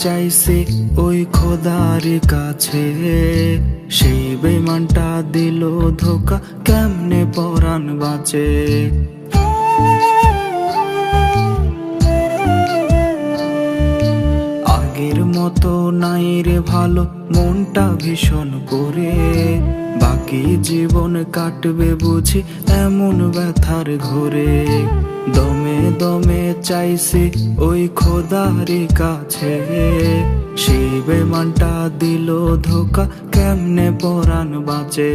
চাইছি ওই খোদার কাছে, সেই বেঈমানটা দিল ধোকা, কেমনে পরাণ বাঁচে। আগের মতো নাই রে ভালো, মনটা ভীষণ করে, বাকি জীবন কাটবে বুঝি এমন ব্যথার ঘোরে। দমে দমে চাইছি ওই খোদার কাছে, সেই বেঈমানটা দিল ধোকা, কেমনে পরাণ বাঁচে।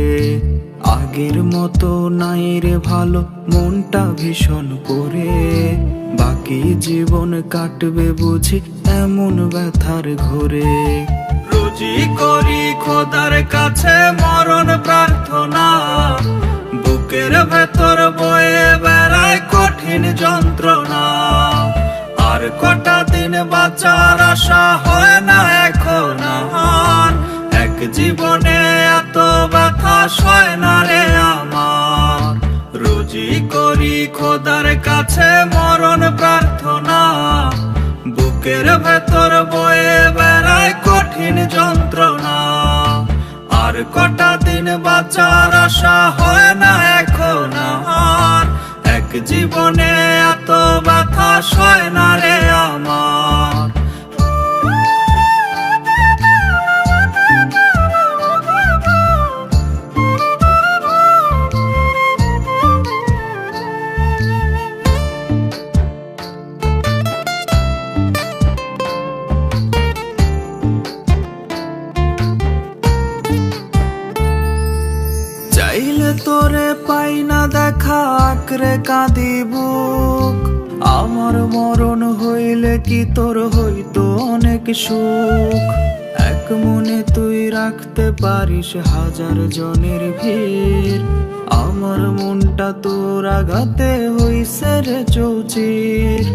আগের মতো নাই রে ভালো, মনটা ভীষণ করে, বাকি জীবন কাটবে বুঝি এমন ব্যথার ঘোরে। রোজই করি খোদার কাছে মরণ প্রার্থনা, বুকের ভেতর বয়ে বেড়ায় কঠিন যন্ত্রণা। আর কটা দিন বাঁচার আশা হয় না এখন আর, এক জীবনে এত ব্যথা সয় না রে আমার। রোজই করি খোদার কাছে মরণ প্রার্থনা, বুকের ভেতর বয়ে বেড়ায় কঠিন যন্ত্রণা। আর কটা দিন বাঁচার আশা হয় না এখন আর, এক জীবনে এত ব্যথা সয় না রে আমার। চাইলে তোরে পাই না দেখা, আঁকড়ে কাঁদি বুক। আমার মরণ হইলে কি তোর হইতো অনেক সুখ। এক মনে তুই রাখতে পারিস হাজার জনের ভিড়, আমার মনটা তোর আঘাতে হইছে রে চৌচির।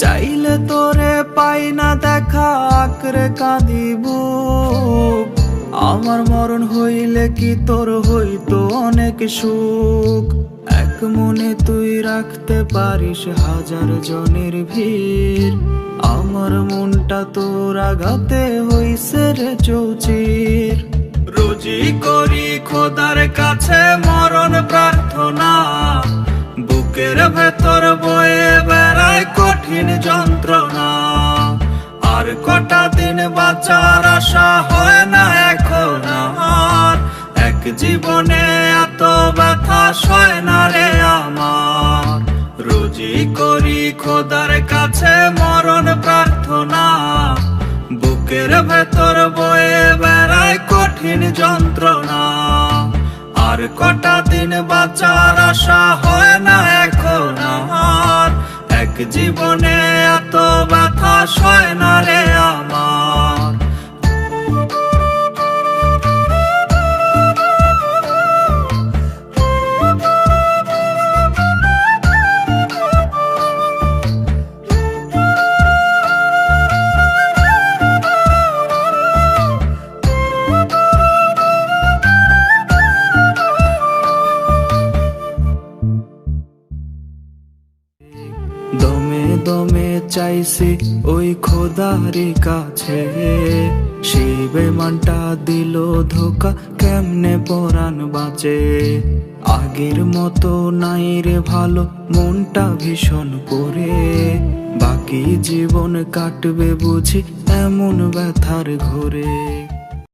চাইলে তোরে পাই না দেখা, আঁকড়ে কাঁদি বুক। আমার মরণ হইলে কি তোর হইতো অনেক সুখ। এক মনে তুই রাখতে পারিস হাজার জনের ভিড়, আমার মনটা তোর আঘাতে হইছে রে চৌচির। রোজই করি খোদার কাছে মরণ প্রার্থনা, বুকের ভেতর বয়ে বেড়ায় কঠিন যন্ত্রণা। আর কটা দিন বাঁচার আশা হয় না এখন আর, এক জীবনে এত ব্যথা সয় না রে আমার। রোজই করি খোদার কাছে মরণ প্রার্থনা, বুকের ভেতর বয়ে বেড়ায় কঠিন যন্ত্রণা। আর কটা দিন বাঁচার আশা হয় না এখন আর, এক জীবনে এত ব্যথা সয় না রে আমার। দমে দমে চাইছি ওই খোদার কাছে, সেই বেঈমানটা দিল ধোকা, কেমনে পরাণ বাঁচে। আগের মতো নাই রে ভালো, মনটা ভীষণ করে, বাকি জীবন কাটবে বুঝি এমন ব্যথার ঘোরে।